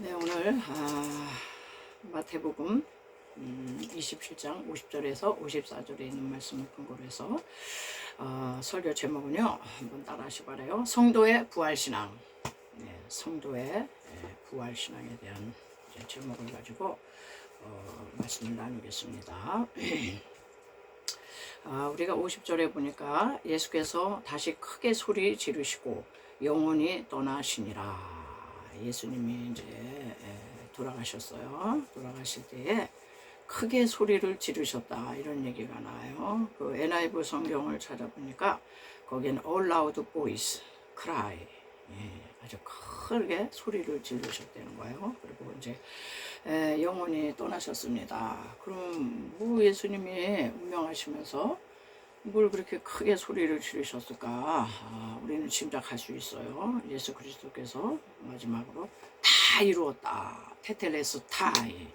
네, 오늘 마태복음 27장 50절에서 54절에 있는 말씀을 근거로 해서 설교 제목은요, 한번 따라 하시기 바라요. 성도의 부활신앙. 네, 성도의 부활신앙에 대한 제목을 가지고 말씀을 나누겠습니다. 우리가 50절에 보니까 예수께서 다시 크게 소리 지르시고 영원히 떠나시니라. 예수님이 이제 돌아가셨어요. 돌아가실 때에 크게 소리를 지르셨다, 이런 얘기가 나와요. 그 NIV 성경을 찾아보니까 거기는 all loud voice, cry, 아주 크게 소리를 지르셨다는 거예요. 그리고 이제 영원히 떠나셨습니다. 그럼 뭐 예수님이 운명하시면서 뭘 그렇게 크게 소리를 지르셨을까? 우리는 짐작할 수 있어요. 예수 그리스도께서 마지막으로 다 이루었다, 테텔레스 타이,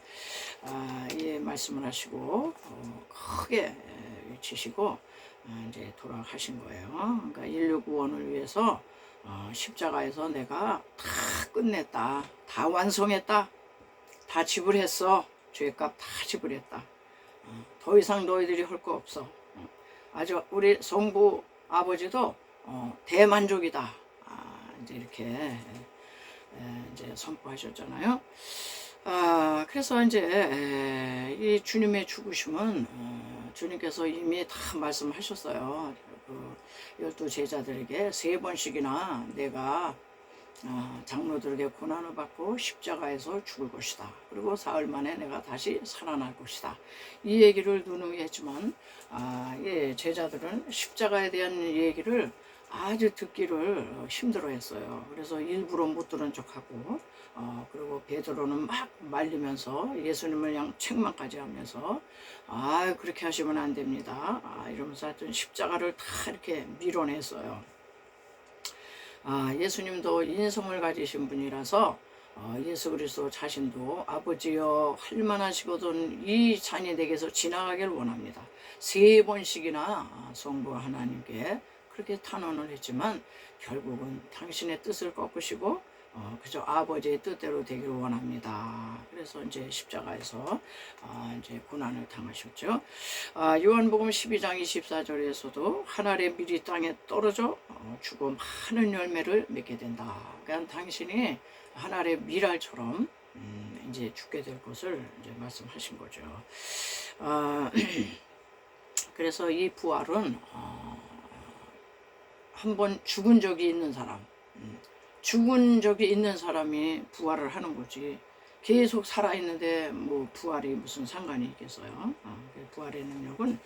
이 말씀을 하시고 크게 외치시고 이제 돌아가신 거예요. 그러니까 인류 구원을 위해서 십자가에서 내가 다 끝냈다, 다 완성했다, 다 지불했어, 죄값 다 지불했다, 더 이상 너희들이 할 거 없어. 아주 우리 성부 아버지도 대만족이다, 이제 이렇게 이제 선포하셨잖아요. 그래서 이제 이 주님의 죽으심은 주님께서 이미 다 말씀하셨어요. 그 12 제자들에게 3번씩이나 내가 장로들에게 고난을 받고 십자가에서 죽을 것이다. 그리고 사흘 만에 내가 다시 살아날 것이다. 이 얘기를 누누이 했지만 제자들은 십자가에 대한 얘기를 아주 듣기를 힘들어했어요. 그래서 일부러 못 들은 척하고 그리고 베드로는 막 말리면서 예수님을 그냥 책망까지 하면서 그렇게 하시면 안 됩니다, 이러면서 하여튼 십자가를 다 이렇게 밀어냈어요. 예수님도 인성을 가지신 분이라서 예수 그리스도 자신도 아버지여 할만하시거든 이 잔이 내게서 지나가기를 원합니다. 3번씩이나 성부 하나님께 그렇게 탄원을 했지만 결국은 당신의 뜻을 꺾으시고 그저 아버지의 뜻대로 되기를 원합니다. 그래서 이제 십자가에서 이제 고난을 당하셨죠. 요한복음 12장 24절에서도 한 알의 밀이 땅에 떨어져 죽어 많은 열매를 맺게 된다. 그러니까 당신이 한 알의 밀알처럼 이제 죽게 될 것을 이제 말씀하신 거죠. 그래서 이 부활은 한번 죽은 적이 있는 사람, 죽은 적이 있는 사람이 부활을 하는 거지, 계속 살아있는데 뭐 부활이 무슨 상관이 있겠어요. 부활의 능력은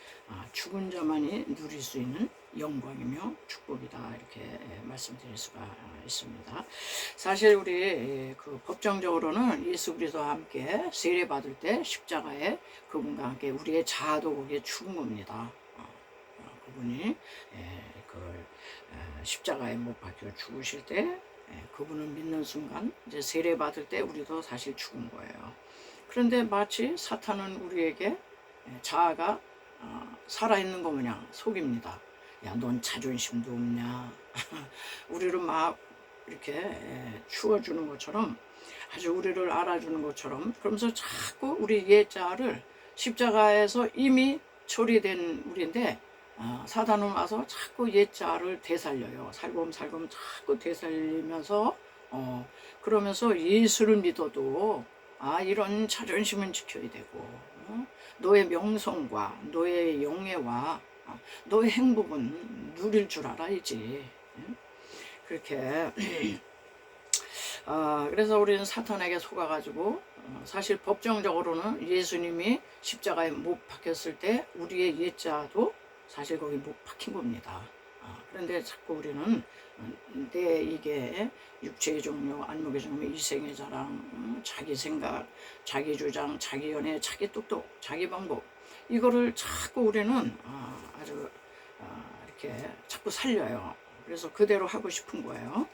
죽은 자만이 누릴 수 있는 영광이며 축복이다, 이렇게 말씀드릴 수가 있습니다. 사실 우리 그 법정적으로는 예수 그리스도와 함께 세례 받을 때 십자가에 그분과 함께 우리의 자아도 거기에 죽은 겁니다. 그분이 그 십자가에 못 박혀 죽으실 때 그분을 믿는 순간 이제 세례 받을 때 우리도 사실 죽은 거예요. 그런데 마치 사탄은 우리에게 자아가 살아있는 거 마냥 속입니다. 야, 넌 자존심도 없냐? 우리를 막 이렇게 추워주는 것처럼, 아주 우리를 알아주는 것처럼, 그러면서 자꾸 우리 옛자를 십자가에서 이미 처리된 우리인데 사단은 와서 자꾸 옛자를 되살려요. 살금살금 자꾸 되살리면서 그러면서 예수를 믿어도 이런 자존심은 지켜야 되고, 너의 명성과 너의 영예와 너의 행복은 누릴 줄 알아야지. 그렇게 그래서 우리는 사탄에게 속아가지고 사실 법정적으로는 예수님이 십자가에 못 박혔을 때 우리의 옛자도 사실 거기 못 박힌 겁니다. 그런데 자꾸 우리는 내 이게 육체의 종류, 안목의 종류, 이생의 자랑, 자기 생각, 자기 주장, 자기 연애, 자기 똑똑, 자기 방법, 이거를 자꾸 우리는 아주 이렇게 자꾸 살려요. 그래서 그대로 하고 싶은 거예요.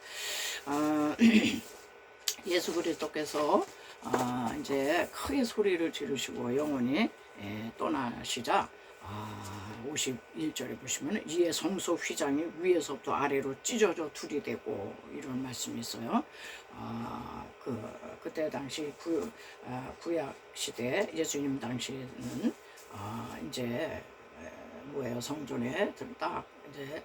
예수 그리스도께서 이제 크게 소리를 지르시고 영원히 떠나시자 51절에 보시면 이에 성소 휘장이 위에서부터 아래로 찢어져 둘이 되고, 이런 말씀이 있어요. 그때 당시 구약 시대 예수님 당시에는 이제 뭐예요, 성전에 딱 이제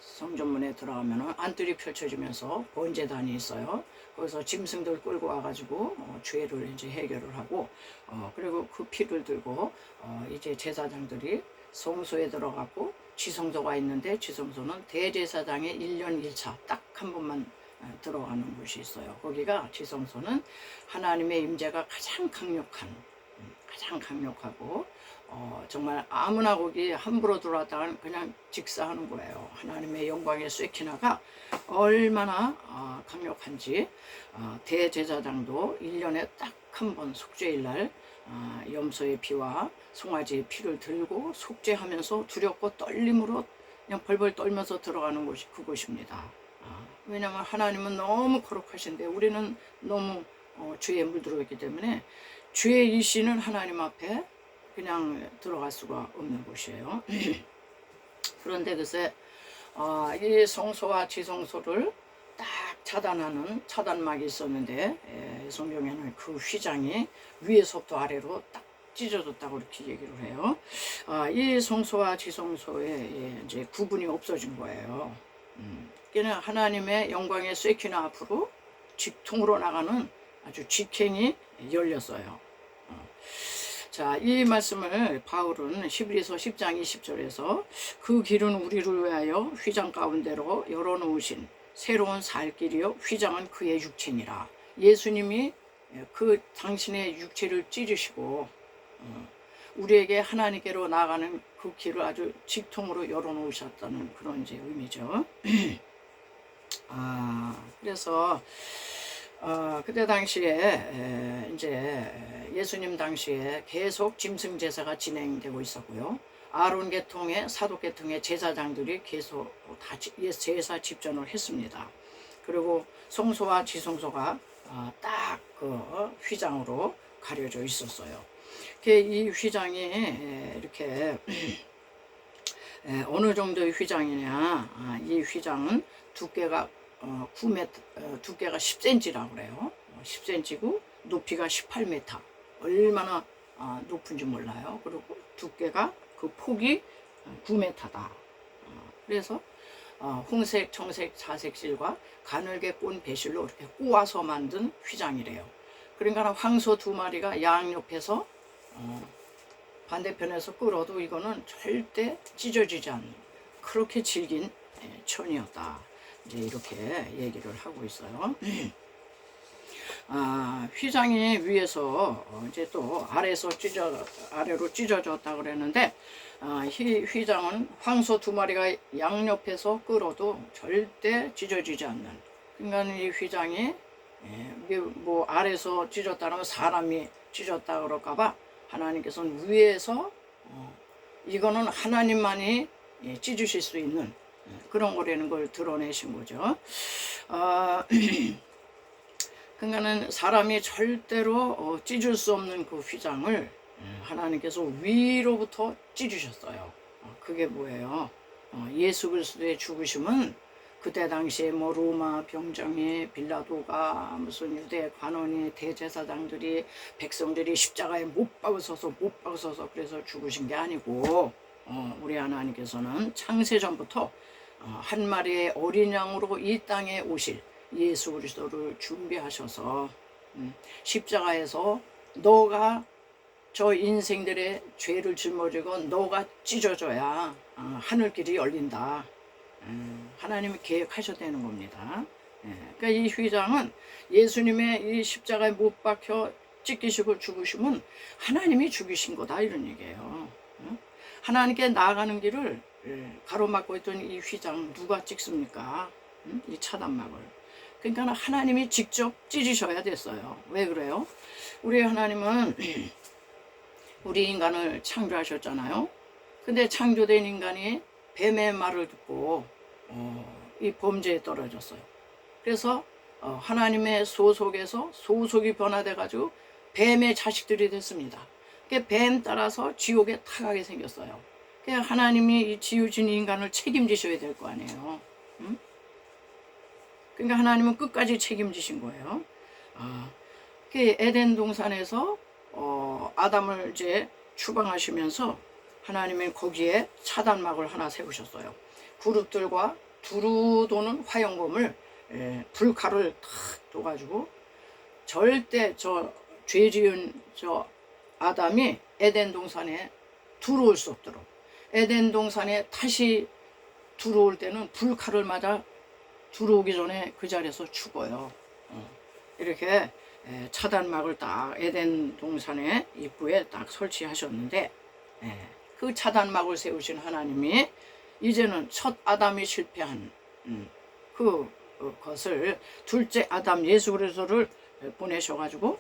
성전문에 들어가면은 안뜰이 펼쳐지면서 번제단이 있어요. 거기서 짐승들 끌고 와가지고 죄를 이제 해결을 하고 그리고 그 피를 들고 이제 제사장들이 성소에 들어가고 지성소가 있는데 지성소는 대제사장의 1년 1차 딱 한 번만 들어가는 곳이 있어요. 거기가 지성소는 하나님의 임재가 가장 강력하고 정말 아무나 거기 함부로 들어왔다가는 그냥 직사하는 거예요. 하나님의 영광의 쇠키나가 얼마나 강력한지 대제사장도 1년에 딱 한 번 속죄일 날 염소의 피와 송아지의 피를 들고 속죄하면서 두렵고 떨림으로 그냥 벌벌 떨면서 들어가는 곳이 그곳입니다. 왜냐하면 하나님은 너무 거룩하신데 우리는 너무 죄에 물들어 있기 때문에 죄의 이씨는 하나님 앞에 그냥 들어갈 수가 없는 곳이에요. 그런데 글쎄 이 성소와 지성소를 딱 차단하는 차단막이 있었는데 성경에는 그 휘장이 위에서부터 아래로 딱 찢어졌다고 이렇게 얘기를 해요. 이 성소와 지성소에 이제 구분이 없어진 거예요. 그냥 하나님의 영광의 쇠키나 앞으로 직통으로 나가는 아주 직행이 열렸어요. 자, 이 말씀을 바울은 히브리서 10장 20절에서 그 길은 우리를 위하여 휘장 가운데로 열어놓으신 새로운 살 길이요 휘장은 그의 육체니라. 예수님이 그 당신의 육체를 찢으시고 우리에게 하나님께로 나아가는 그 길을 아주 직통으로 열어놓으셨다는 그런 이제 의미죠. 그래서 그때 당시에 이제 예수님 당시에 계속 짐승 제사가 진행되고 있었고요. 아론 계통의 사도 계통의 제사장들이 계속 다 제사 집전을 했습니다. 그리고 성소와 지성소가 딱 그 휘장으로 가려져 있었어요. 이 휘장이 이렇게 어느 정도의 휘장이냐? 이 휘장은 두께가 9m, 두께가 10cm라고 그래요. 10cm고 높이가 18m. 얼마나 높은지 몰라요. 그리고 두께가 그 폭이 9m다. 그래서 홍색, 청색, 자색 실과 가늘게 꼰 배실로 이렇게 꼬아서 만든 휘장이래요. 그러니까 황소 2마리가 양옆에서 반대편에서 끌어도 이거는 절대 찢어지지 않는 그렇게 질긴 천이었다. 이제 이렇게 얘기를 하고 있어요. 휘장이 위에서 이제 또 아래로 찢어졌다 그랬는데 휘장은 황소 2마리가 양옆에서 끌어도 절대 찢어지지 않는. 그러니까 이 휘장이 뭐 아래에서 찢었다면 사람이 찢었다 그럴까봐 하나님께서는 위에서 이거는 하나님만이 찢으실 수 있는 그런 거라는 걸 드러내신 거죠. 그러니까는 사람이 절대로 찢을 수 없는 그 휘장을 하나님께서 위로부터 찢으셨어요. 그게 뭐예요? 예수 그리스도의 죽으심은 그때 당시에 뭐 로마 병정이 빌라도가 무슨 유대 관원이 대제사장들이 백성들이 십자가에 못 박으셔서 그래서 죽으신 게 아니고 우리 하나님께서는 창세전부터 한 마리의 어린 양으로 이 땅에 오실 예수 그리스도를 준비하셔서 십자가에서 너가 저 인생들의 죄를 짊어지고 너가 찢어져야 하늘길이 열린다. 하나님이 계획하셨다는 겁니다. 그러니까 이 휘장은 예수님의 이 십자가에 못 박혀 찢기시고 죽으심은 하나님이 죽이신 거다 이런 얘기예요. 하나님께 나아가는 길을 가로막고 있던 이 휘장 누가 찍습니까? 이 차단막을. 그러니까 하나님이 직접 찢으셔야 됐어요. 왜 그래요? 우리 하나님은 우리 인간을 창조하셨잖아요. 근데 창조된 인간이 뱀의 말을 듣고 이 범죄에 떨어졌어요. 그래서 하나님의 소속에서 소속이 변화돼 가지고 뱀의 자식들이 됐습니다. 뱀 따라서 지옥에 타가게 생겼어요. 하나님이 이 지으신 인간을 책임지셔야 될 거 아니에요. 그러니까 하나님은 끝까지 책임지신 거예요. 그 에덴 동산에서 아담을 이제 추방하시면서 하나님은 거기에 차단막을 하나 세우셨어요. 그룹들과 두루 도는 화영검을 불칼을 탁 둬가지고 절대 저 죄 지은 저 아담이 에덴 동산에 들어올 수 없도록, 에덴 동산에 다시 들어올 때는 불칼을 맞아 들어오기 전에 그 자리에서 죽어요. 이렇게 차단막을 딱 에덴 동산의 입구에 딱 설치하셨는데, 그 차단막을 세우신 하나님이 이제는 첫 아담이 실패한 그것을 둘째 아담 예수 그리스도를 보내셔가지고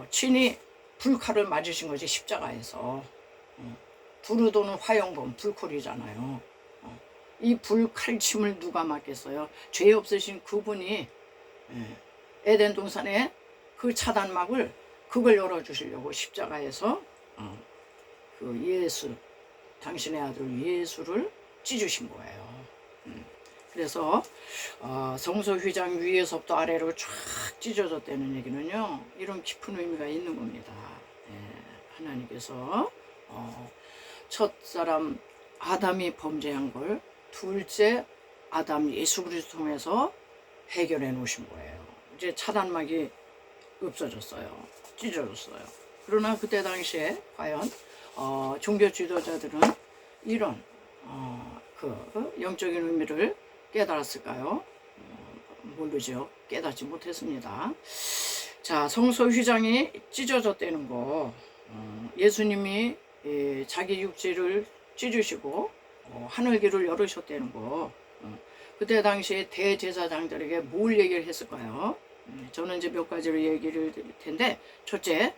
친히 불칼을 맞으신 거지. 십자가에서 두루 도는 화영검 불칼이잖아요. 이 불칼침을 누가 맞겠어요? 죄 없으신 그분이 에덴 동산에 그 차단막을 그걸 열어주시려고 십자가에서 그 예수, 당신의 아들 예수를 찢으신 거예요. 그래서 성소 휘장 위에서부터 아래로 쫙 찢어졌다는 얘기는요, 이런 깊은 의미가 있는 겁니다. 하나님께서 첫사람 아담이 범죄한 걸 둘째 아담 예수 그리스도 통해서 해결해 놓으신 거예요. 이제 차단막이 없어졌어요. 찢어졌어요. 그러나 그때 당시에 과연 종교 지도자들은 이런 그 영적인 의미를 깨달았을까요? 모르죠. 깨닫지 못했습니다. 자, 성소 휘장이 찢어졌다는 거, 예수님이 자기 육체를 찢으시고 하늘길을 열으셨다는 거, 그때 당시에 대제사장들에게 뭘 얘기를 했을까요? 저는 이제 몇 가지로 얘기를 드릴 텐데, 첫째,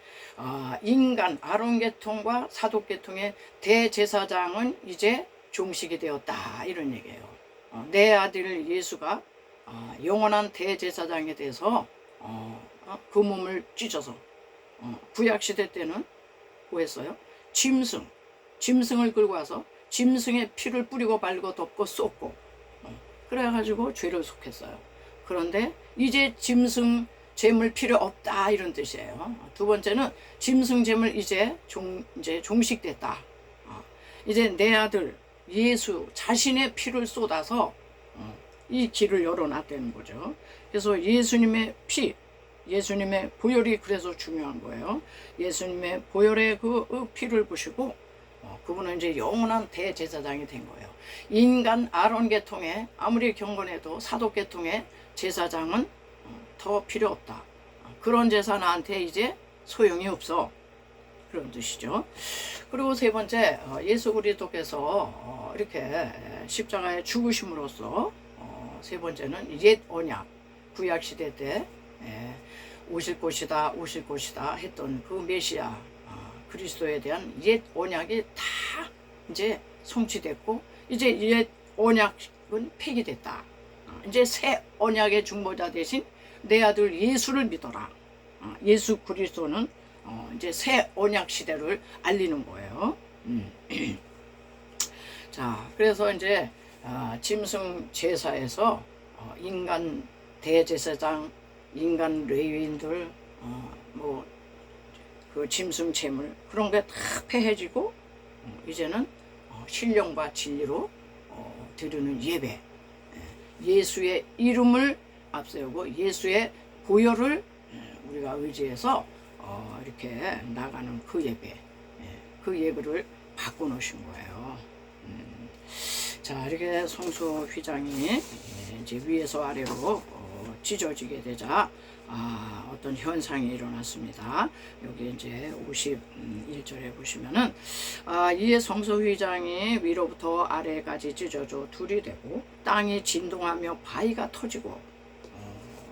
인간 아론 계통과 사독 계통의 대제사장은 이제 종식이 되었다, 이런 얘기예요. 내 아들 예수가 영원한 대제사장에 대해서 그 몸을 찢어서 구약시대 때는 뭐 했어요? 짐승을 끌고 와서 짐승의 피를 뿌리고 발고 덮고 쏟고 그래가지고 죄를 속했어요. 그런데 이제 짐승 제물 필요 없다, 이런 뜻이에요. 두 번째는 짐승 제물 이제 종식됐다. 이제 내 아들 예수 자신의 피를 쏟아서 이 길을 열어놨다는 거죠. 그래서 예수님의 피, 예수님의 보혈이 그래서 중요한 거예요. 예수님의 보혈의 그 피를 부시고 그분은 이제 영원한 대제사장이 된 거예요. 인간 아론 계통에 아무리 경건해도 사독 계통의 제사장은 더 필요 없다. 그런 제사 나한테 이제 소용이 없어, 그런 뜻이죠. 그리고 세 번째, 예수 그리스도께서 이렇게 십자가에 죽으심으로써 세 번째는 옛 언약, 구약 시대 때 오실 것이다 했던 그 메시아 그리스도에 대한 옛 언약이 다 이제 성취됐고, 이제 옛 언약은 폐기됐다. 이제 새 언약의 중보자 대신 내 아들 예수를 믿어라. 예수 그리스도는 이제 새 언약 시대를 알리는 거예요. 자, 그래서 이제 짐승 제사에서 인간 대제사장, 인간 레위인들, 뭐 그 짐승 제물 그런 게 다 폐해지고 이제는 신령과 진리로 드리는 예배, 예수의 이름을 앞세우고 예수의 보혈을 우리가 의지해서 이렇게 나가는 그 예배, 그 예배를 바꿔놓으신 거예요. 자, 이렇게 성소 휘장이 이제 위에서 아래로 찢어지게 되자 어떤 현상이 일어났습니다. 여기 이제 51절에 보시면은 이에 성소 휘장이 위로부터 아래까지 찢어져 둘이 되고 땅이 진동하며 바위가 터지고,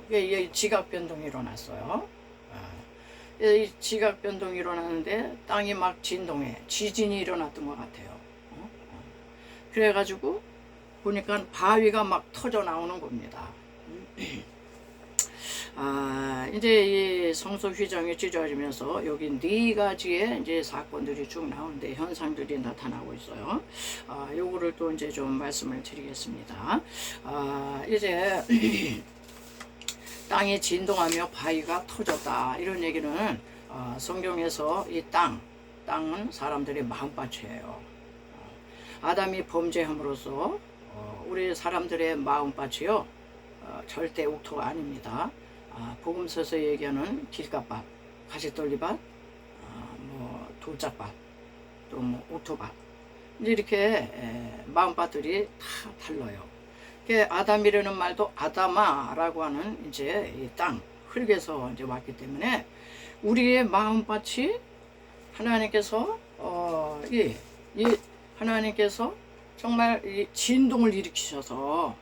이게 지각 변동이 일어났어요. 이 지각 변동이 일어나는데 땅이 막 진동해, 지진이 일어났던 것 같아요. 그래가지고 보니까 바위가 막 터져 나오는 겁니다. 이제 이 성소 휘장이 찢어지면서 여기 네 가지의 이제 사건들이 쭉 나오는데 현상들이 나타나고 있어요. 요거를 또 이제 좀 말씀을 드리겠습니다. 이제 땅이 진동하며 바위가 터졌다. 이런 얘기는 성경에서 이 땅은 사람들의 마음밭이에요. 아담이 범죄함으로써 우리 사람들의 마음밭이요 절대 옥토가 아닙니다. 복음서에서 얘기하는 길가밭, 가시떨리밭, 뭐 돌짝밭, 또 뭐 옥토밭, 이제 이렇게 마음밭들이 다 달라요. 아담이라는 말도 아담아라고 하는 이제 이 땅, 흙에서 이제 왔기 때문에 우리의 마음밭이 하나님께서 하나님께서 정말 이 진동을 일으키셔서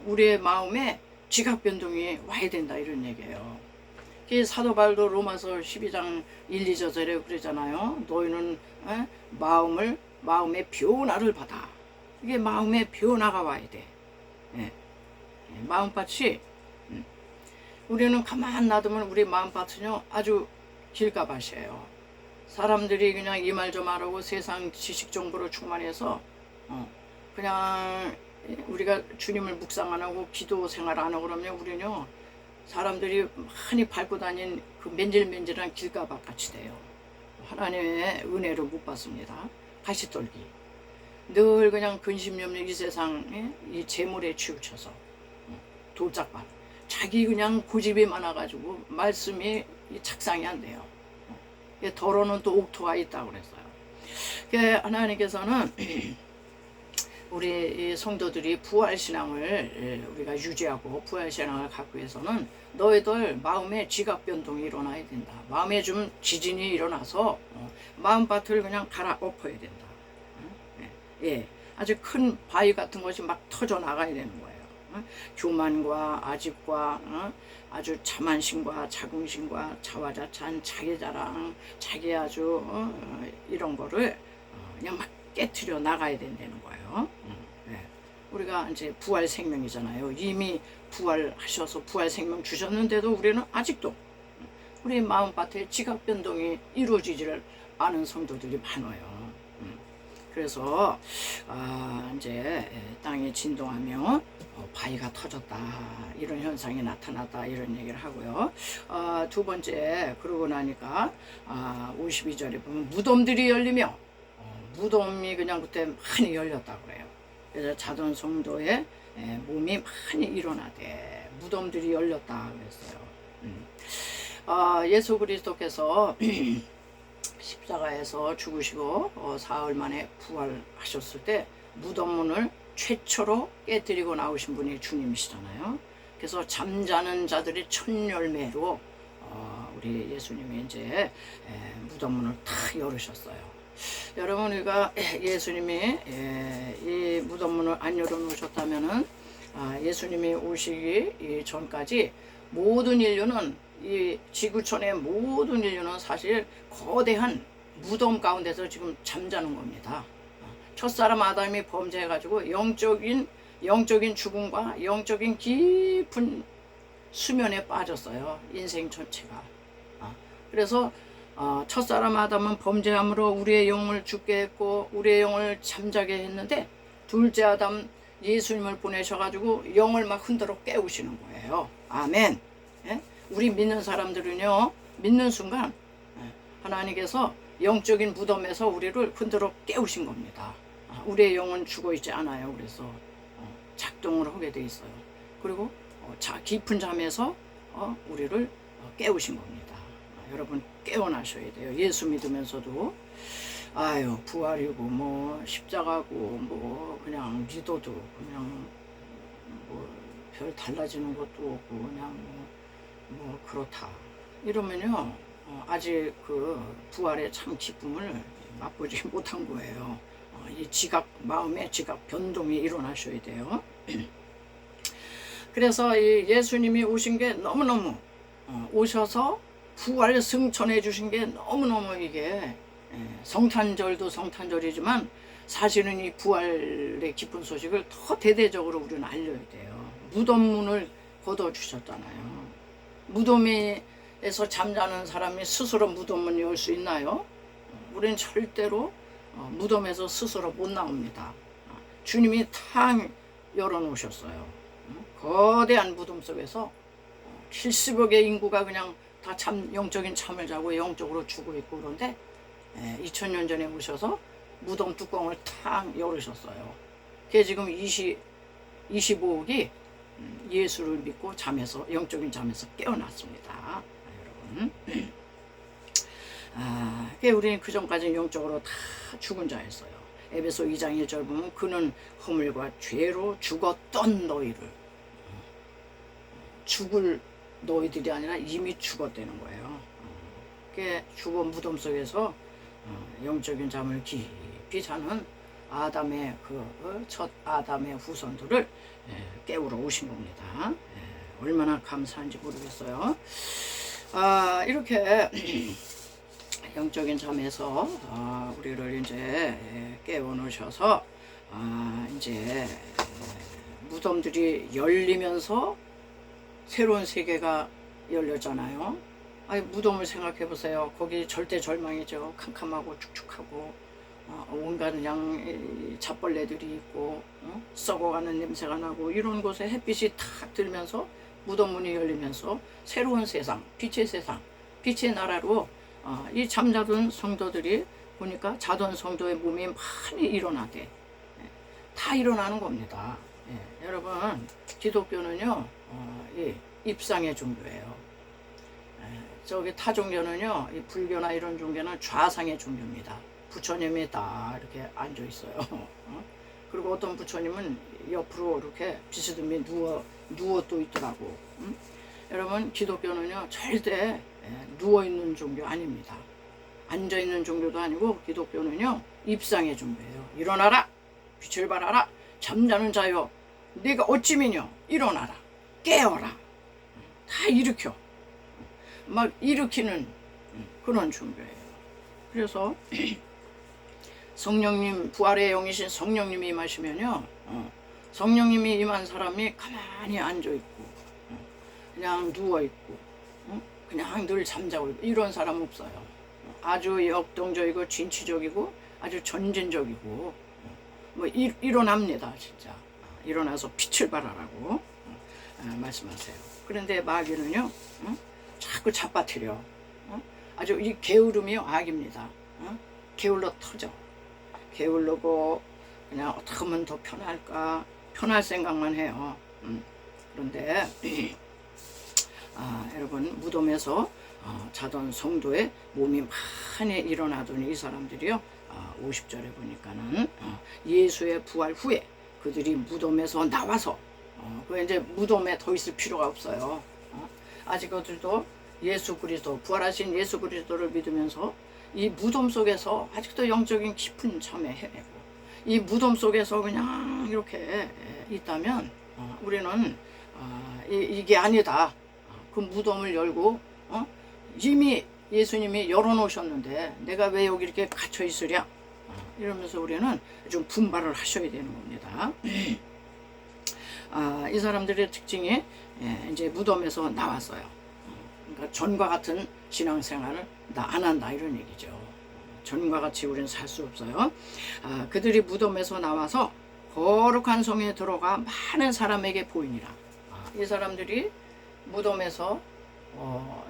우리의 마음에 지각 변동이 와야 된다, 이런 얘기예요. 사도 바울도 로마서 12장 1, 2절에 그러잖아요. 너희는 마음의 변화를 받아. 이게 마음의 변화가 와야 돼. 마음밭이 우리는 가만 놔두면 우리 마음밭은요 아주 길가밭이에요. 사람들이 그냥 이 말 저 말하고 세상 지식 정보로 충만해서 그냥 우리가 주님을 묵상 안 하고 기도 생활 안 하고 그러면 우리는요 사람들이 많이 밟고 다닌 그 맨질맨질한 길가밭 같이 돼요. 하나님의 은혜를 못 받습니다. 가시떨기 늘 그냥 근심이 없는 이 세상에 이 재물에 치우쳐서 돌짝밭 자기 그냥 고집이 많아가지고 말씀이 착상이 안 돼요. 더러는 또 옥토가 있다고 그랬어요. 하나님께서는 우리 성도들이 부활신앙을 우리가 유지하고 부활신앙을 갖고 위해서는 너희들 마음에 지각 변동이 일어나야 된다. 마음에 좀 지진이 일어나서 마음밭을 그냥 갈아엎어야 된다. 아주 큰 바위 같은 것이 막 터져 나가야 되는 거예요. 교만과 아집과 아주 자만심과 자긍심과 자화자찬, 자기자랑, 자기 아주 이런 거를 그냥 막 깨트려 나가야 된다는 거예요. 우리가 이제 부활 생명이잖아요. 이미 부활하셔서 부활 생명 주셨는데도 우리는 아직도 우리 마음밭에 지각 변동이 이루어지지를 않은 성도들이 많아요. 그래서 이제 땅이 진동하며 바위가 터졌다, 이런 현상이 나타났다, 이런 얘기를 하고요. 두 번째, 그러고 나니까 52절에 보면 무덤들이 열리며 무덤이 그냥 그때 많이 열렸다 그래요. 그래서 자던 성도의 몸이 많이 일어나대 무덤들이 열렸다 그랬어요. 예수 그리스도께서 십자가에서 죽으시고 사흘 만에 부활하셨을 때 무덤문을 최초로 깨뜨리고 나오신 분이 주님이시잖아요. 그래서 잠자는 자들의 첫 열매로 우리 예수님이 이제 무덤문을 탁 열으셨어요. 여러분, 우리가 예수님이 이 무덤문을 안 열어놓으셨다면은 예수님이 오시기 전까지 모든 인류는 이 지구촌의 모든 인류는 사실 거대한 무덤 가운데서 지금 잠자는 겁니다. 첫사람 아담이 범죄해가지고 영적인 죽음과 영적인 깊은 수면에 빠졌어요. 인생 전체가. 그래서 첫사람 아담은 범죄함으로 우리의 영을 죽게 했고 우리의 영을 잠자게 했는데, 둘째 아담 예수님을 보내셔가지고 영을 막 흔들어 깨우시는 거예요. 아멘. 우리 믿는 사람들은요, 믿는 순간 하나님께서 영적인 무덤에서 우리를 흔들어 깨우신 겁니다. 우리의 영은 죽어 있지 않아요. 그래서 작동을 하게 돼 있어요. 그리고 깊은 잠에서 우리를 깨우신 겁니다. 여러분, 깨어나셔야 돼요. 예수 믿으면서도 부활이고 뭐 십자가고 뭐 그냥 믿어도 그냥 뭐 별 달라지는 것도 없고 그냥 뭐 그렇다 이러면요 아직 그 부활의 참 기쁨을 맛보지 못한 거예요. 이 지각, 마음의 지각 변동이 일어나셔야 돼요. 그래서 이 예수님이 오신 게 너무너무 오셔서 부활 승천해 주신 게 너무너무 이게 성탄절도 성탄절이지만 사실은 이 부활의 기쁜 소식을 더 대대적으로 우리는 알려야 돼요. 무덤문을 걷어주셨잖아요. 무덤에서 잠자는 사람이 스스로 무덤문 열 수 있나요? 우리는 절대로 무덤에서 스스로 못 나옵니다. 주님이 탁 열어놓으셨어요. 거대한 무덤 속에서 70억의 인구가 그냥 다 영적인 잠을 자고 영적으로 죽어 있고 그런데 2000년 전에 오셔서 무덤 뚜껑을 탁 열으셨어요. 그게 지금 25억이 예수를 믿고 잠에서 영적인 잠에서 깨어났습니다. 여러분. 그게 우리는 그 전까지는 영적으로 다 죽은 자였어요. 에베소 2장 1절 보면 그는 허물과 죄로 죽었던 너희를, 죽을 너희들이 아니라 이미 죽었다는 거예요. 그게 죽은 무덤 속에서 영적인 잠을 깊이 자는 아담의 첫 아담의 후손들을 깨우러 오신 겁니다. 얼마나 감사한지 모르겠어요. 이렇게 영적인 잠에서 우리를 이제 깨워놓으셔서 이제 무덤들이 열리면서 새로운 세계가 열렸잖아요. 무덤을 생각해 보세요. 거기 절대 절망이죠. 캄캄하고 축축하고 온갖 그냥 잡벌레들이 있고 썩어가는 냄새가 나고 이런 곳에 햇빛이 탁 들면서 무덤 문이 열리면서 새로운 세상, 빛의 나라로 이 잠자던 성도들이 보니까 자던 성도의 몸이 많이 일어나대. 다 일어나는 겁니다. 여러분, 기독교는요 입상의 종교예요. 저기 타 종교는요, 이 불교나 이런 종교는 좌상의 종교입니다. 부처님이 다 이렇게 앉아 있어요. 그리고 어떤 부처님은 옆으로 이렇게 비스듬히 누워 또 있더라고. 여러분, 기독교는요 절대 누워 있는 종교 아닙니다. 앉아 있는 종교도 아니고 기독교는요 입상의 종교예요. 일어나라, 빛을 발하라, 잠자는 자여, 네가 어찌미뇨, 일어나라, 깨어라. 다 일으켜. 막 일으키는 그런 종교예요. 그래서 성령님, 부활의 영이신 성령님이 임하시면요, 성령님이 임한 사람이 가만히 앉아있고 그냥 누워있고 그냥 늘 잠자고 있고 이런 사람 없어요. 아주 역동적이고 진취적이고 아주 전진적이고 뭐 일어납니다. 진짜 일어나서 빛을 발하라고 말씀하세요. 그런데 마귀는요 자꾸 잡아뜨려. 아주 이 게으름이 악입니다. 게을러 터져. 게을르고 그냥 어떻게 하면 더 편할까, 편할 생각만 해요. 그런데 여러분, 무덤에서 자던 성도의 몸이 많이 일어나더니 이 사람들이요 50절에 보니까는 예수의 부활 후에 그들이 무덤에서 나와서 그 이제 무덤에 더 있을 필요가 없어요. 아직 그들도 예수 그리스도, 부활하신 예수 그리스도를 믿으면서 이 무덤 속에서 아직도 영적인 깊은 잠에 헤매고 이 무덤 속에서 그냥 이렇게 있다면 우리는 이게 아니다. 그 무덤을 열고 이미 예수님이 열어놓으셨는데 내가 왜 여기 이렇게 갇혀 있으랴, 이러면서 우리는 좀 분발을 하셔야 되는 겁니다. 이 사람들의 특징이 이제 무덤에서 나왔어요. 그러니까 전과 같은 신앙생활을 안 한다 이런 얘기죠. 전과 같이 우리는 살 수 없어요. 그들이 무덤에서 나와서 거룩한 성에 들어가 많은 사람에게 보이니라. 이 사람들이 무덤에서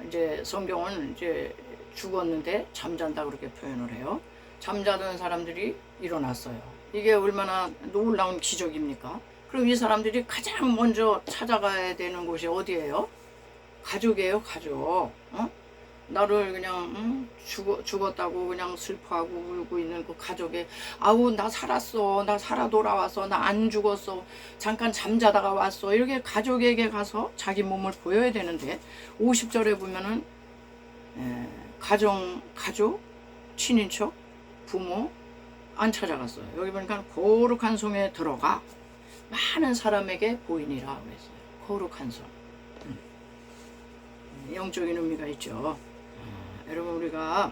이제 성경은 이제 죽었는데 잠잔다 그렇게 표현을 해요. 잠자던 사람들이 일어났어요. 이게 얼마나 놀라운 기적입니까? 그럼 이 사람들이 가장 먼저 찾아가야 되는 곳이 어디예요? 가족이에요, 가족. 나를 그냥 죽었다고 그냥 슬퍼하고 울고 있는 그 가족에 아우 나 살았어, 나 살아 돌아왔어, 나 안 죽었어, 잠깐 잠자다가 왔어, 이렇게 가족에게 가서 자기 몸을 보여야 되는데 50절에 보면은 가족, 친인척, 부모 안 찾아갔어요. 여기 보니까 거룩한 성에 들어가 많은 사람에게 보이니라 그랬어요. 거룩한 성. 영적인 의미가 있죠. 여러분, 우리가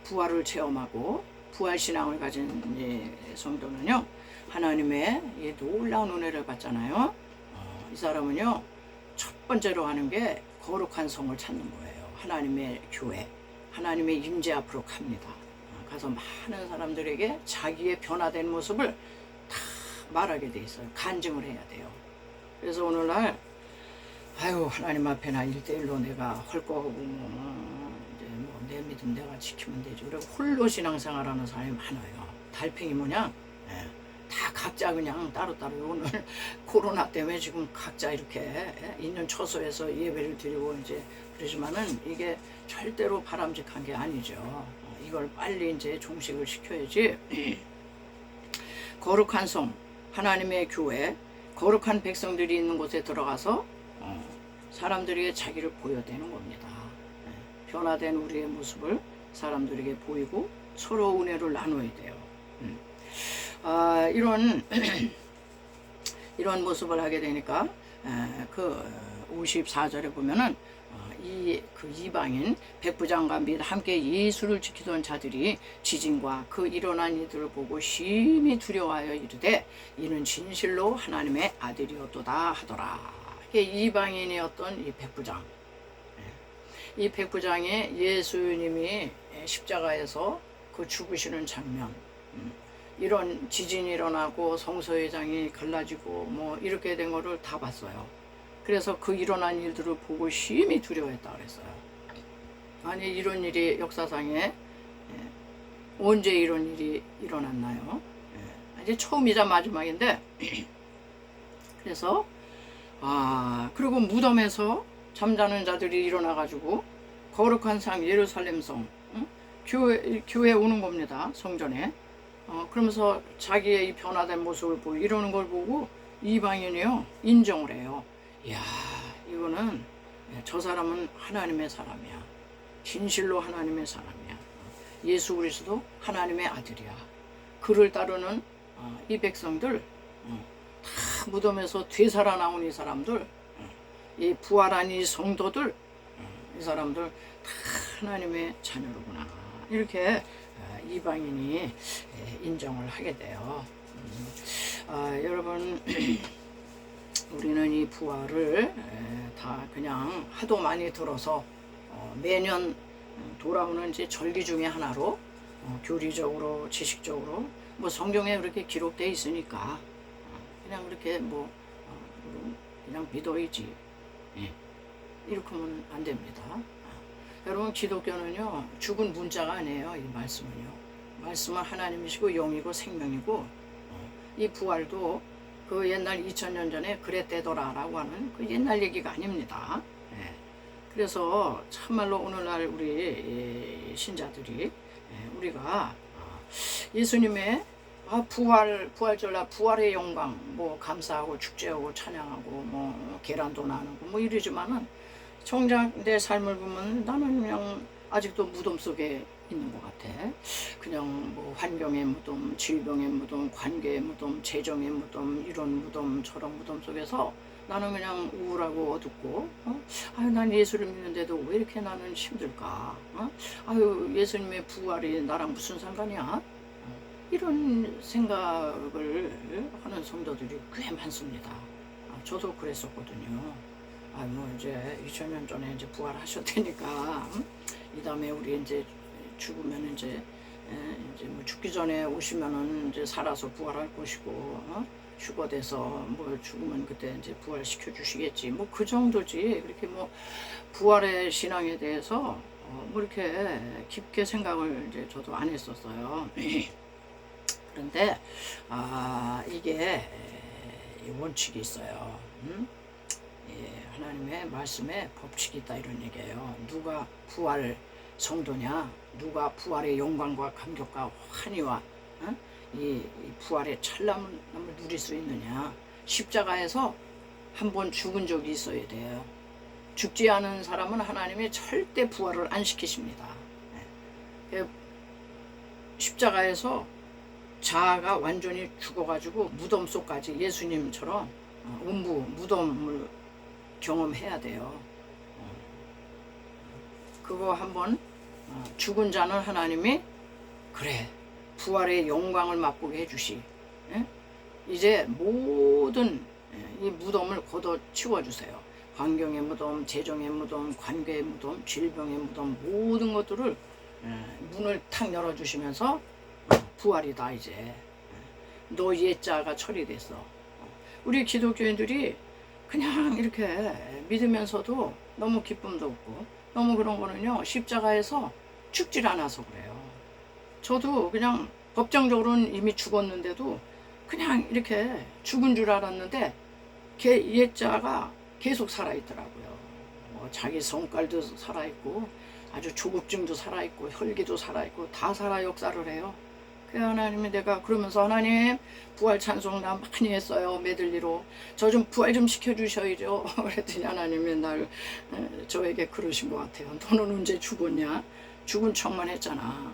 부활을 체험하고 부활신앙을 가진 성도는요 하나님의 놀라운 은혜를 받잖아요. 이 사람은요 첫 번째로 하는 게 거룩한 성을 찾는 거예요. 하나님의 교회, 하나님의 임재 앞으로 갑니다. 가서 많은 사람들에게 자기의 변화된 모습을 다 말하게 돼 있어요. 간증을 해야 돼요. 그래서 오늘날 아유 하나님 앞에 나 1대1로 내가 할 거고 이제 뭐 내 믿음 내가 지키면 되지. 그리고 홀로 신앙생활하는 사람이 많아요. 달팽이 모양 다 각자 그냥 따로따로 오늘 코로나 때문에 지금 각자 이렇게 있는 처소에서 예배를 드리고 이제 그러지만은 이게 절대로 바람직한 게 아니죠. 이걸 빨리 이제 종식을 시켜야지. 거룩한 성, 하나님의 교회, 거룩한 백성들이 있는 곳에 들어가서 사람들에게 자기를 보여대는 겁니다. 변화된 우리의 모습을 사람들에게 보이고 서로 은혜를 나눠야 돼요. 이런 이런 모습을 하게 되니까 그 54절에 보면은 그 이방인 백부장과 및 함께 예수를 지키던 자들이 지진과 그 일어난 이들을 보고 심히 두려워하여 이르되 이는 진실로 하나님의 아들이었도다 하더라. 이게 이방인이었던 이 백부장, 이 백부장이 예수님이 십자가에서 그 죽으시는 장면, 이런 지진이 일어나고 성서회장이 갈라지고 뭐 이렇게 된 거를 다 봤어요. 그래서 그 일어난 일들을 보고 심히 두려워했다 그랬어요. 아니 이런 일이 역사상에 언제 이런 일이 일어났나요? 이제 처음이자 마지막인데 그래서 그리고 무덤에서 잠자는 자들이 일어나가지고 거룩한 상 예루살렘 성 교회 오는 겁니다. 성전에. 그러면서 자기의 이 변화된 모습을 보고 이러는 걸 보고 이방인이요 인정을 해요. 이야 이거는 저 사람은 하나님의 사람이야. 진실로 하나님의 사람이야. 예수 그리스도 하나님의 아들이야. 그를 따르는 이 백성들 다 무덤에서 되살아나온 이 사람들, 이 부활한 이 성도들, 이 사람들 다 하나님의 자녀로구나. 이렇게 이방인이 인정을 하게 돼요. 여러분 우리는 이 부활을 다 그냥 하도 많이 들어서 매년 돌아오는 이제 절기 중에 하나로 교리적으로 지식적으로 뭐 성경에 그렇게 기록되어 있으니까 그냥 그렇게 뭐 그냥 믿어야지. 이렇게 하면 안 됩니다. 여러분 기독교는요 죽은 문자가 아니에요. 이 말씀은요. 말씀은 하나님이시고 영이고 생명이고 이 부활도 그 옛날 2000년 전에 그랬대더라 라고 하는 그 옛날 얘기가 아닙니다. 그래서 참말로 오늘날 우리 신자들이 우리가 예수님의 부활절날 부활의 영광 뭐 감사하고 축제하고 찬양하고 뭐 계란도 나누고 뭐 이러지만은 정작 내 삶을 보면 나는 그냥 아직도 무덤 속에 있는 것 같아. 그냥 뭐 환경의 무덤, 질병의 무덤, 관계의 무덤, 재정의 무덤, 이런 무덤 저런 무덤 속에서 나는 그냥 우울하고 어둡고 난 예수를 믿는데도 왜 이렇게 나는 힘들까? 예수님의 부활이 나랑 무슨 상관이야? 이런 생각을 하는 성도들이 꽤 많습니다. 저도 그랬었거든요. 뭐 이제 2000년 전에 이제 부활하셨다니까 이 다음에 우리 이제 죽으면 이제 뭐 죽기 전에 오시면은 이제 살아서 부활할 것이고 휴거돼서 뭐 죽으면 그때 이제 부활시켜 주시겠지 뭐 그 정도지. 그렇게 뭐 부활의 신앙에 대해서 뭐 이렇게 깊게 생각을 이제 저도 안 했었어요. 그런데 이게 원칙이 있어요. 하나님의 말씀에 법칙이 있다 이런 얘기예요. 누가 부활 성도냐, 누가 부활의 영광과 감격과 환희와 이 부활의 찬란함을 누릴 수 있느냐. 십자가에서 한번 죽은 적이 있어야 돼요. 죽지 않은 사람은 하나님이 절대 부활을 안 시키십니다. 십자가에서 자아가 완전히 죽어가지고 무덤 속까지 예수님처럼 무덤을 경험해야 돼요. 그거 한번 죽은 자는 하나님이 그래 부활의 영광을 맛보게 해주시. 이제 모든 이 무덤을 걷어치워주세요. 환경의 무덤, 재정의 무덤, 관계의 무덤, 질병의 무덤 모든 것들을 문을 탁 열어주시면서 부활이다 이제. 너 옛자가 처리됐어. 우리 기독교인들이 그냥 이렇게 믿으면서도 너무 기쁨도 없고 너무 그런 거는요, 십자가에서 죽질 않아서 그래요. 저도 그냥 법정적으로는 이미 죽었는데도 그냥 이렇게 죽은 줄 알았는데 옛자가 계속 살아있더라고요. 자기 성깔도 살아있고 아주 조급증도 살아있고 혈기도 살아있고 다 살아 역사를 해요. 그 하나님이 내가 그러면서 하나님 부활 찬송 나 많이 했어요. 메들리로 저 좀 부활 좀 시켜주셔야죠. 그랬더니 하나님이 저에게 그러신 것 같아요. 너는 언제 죽었냐? 죽은 척만 했잖아.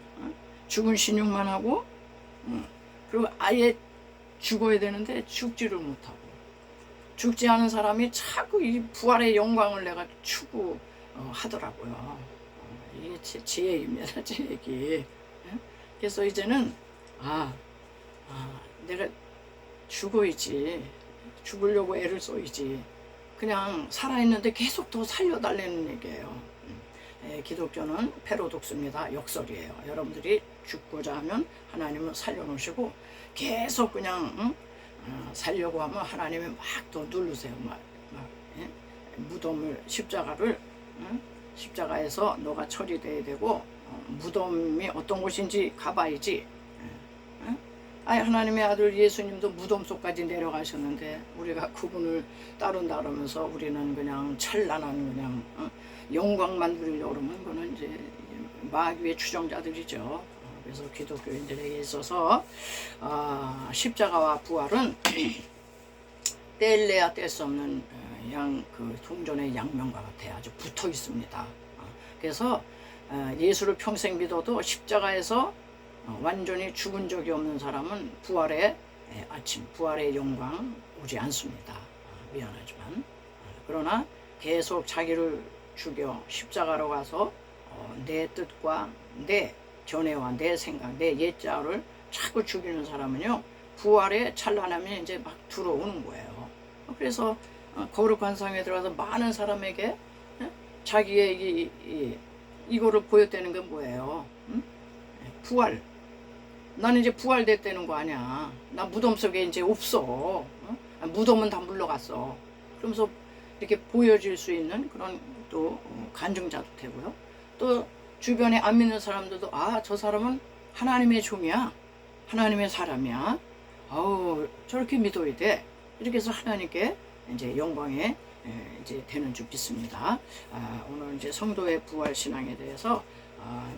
죽은 신용만 하고 그리고 아예 죽어야 되는데 죽지를 못하고 죽지 않은 사람이 자꾸 이 부활의 영광을 내가 추구하더라고요. 이게 제 얘기입니다. 제 얘기. 그래서 이제는 내가 죽어야지. 죽으려고 애를 써야지. 그냥 살아있는데 계속 더 살려달라는 얘기예요. 기독교는 패러독스입니다. 역설이에요. 여러분들이 죽고자 하면 하나님은 살려놓으시고 계속 그냥 살려고 하면 하나님이 막 더 누르세요. 무덤을 십자가에서 너가 처리돼야 되고 무덤이 어떤 곳인지 가봐야지. 하나님의 아들 예수님도 무덤 속까지 내려가셨는데 우리가 그분을 따른다 그러면서 우리는 그냥 찬란한 그냥 영광만 누리려고 그러면 그거는 이제 마귀의 추종자들이죠. 그래서 기독교인들에게 있어서 십자가와 부활은 뗄래야 뗄 수 없는 그 동전의 양면과 같아요. 아주 붙어 있습니다. 그래서 예수를 평생 믿어도 십자가에서 완전히 죽은 적이 없는 사람은 부활의 아침, 부활의 영광 오지 않습니다. 미안하지만. 그러나 계속 자기를 죽여 십자가로 가서 내 뜻과 내 견해와 내 생각, 내 옛자를 자꾸 죽이는 사람은요, 부활의 찬란함이 이제 막 들어오는 거예요. 그래서 거룩한 상에 들어가서 많은 사람에게 자기의 이거를 보였다는 건 뭐예요? 부활. 나는 이제 부활됐다는 거 아니야. 나 무덤 속에 이제 없어. 무덤은 다 물러갔어. 그러면서 이렇게 보여질 수 있는 그런 또 간증자도 되고요. 또 주변에 안 믿는 사람들도 저 사람은 하나님의 종이야. 하나님의 사람이야. 저렇게 믿어야 돼. 이렇게 해서 하나님께 이제 영광에 이제 되는 줄 믿습니다. 오늘 이제 성도의 부활 신앙에 대해서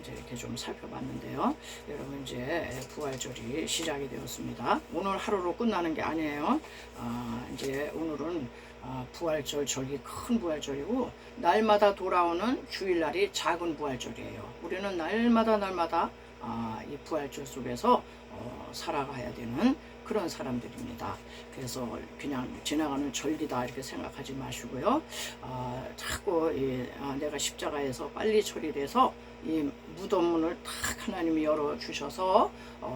이제 이렇게 좀 살펴봤는데요. 여러분 이제 부활절이 시작이 되었습니다. 오늘 하루로 끝나는 게 아니에요. 이제 오늘은 부활절, 절기 큰 부활절이고 날마다 돌아오는 주일날이 작은 부활절이에요. 우리는 날마다 이 부활절 속에서 살아가야 되는 그런 사람들입니다. 그래서 그냥 지나가는 절기다 이렇게 생각하지 마시고요. 자꾸 내가 십자가에서 빨리 처리돼서 이 무덤문을 탁 하나님이 열어주셔서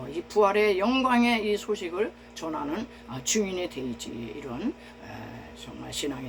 이 부활의 영광의 이 소식을 전하는 증인이 되지 이런 정말 신앙의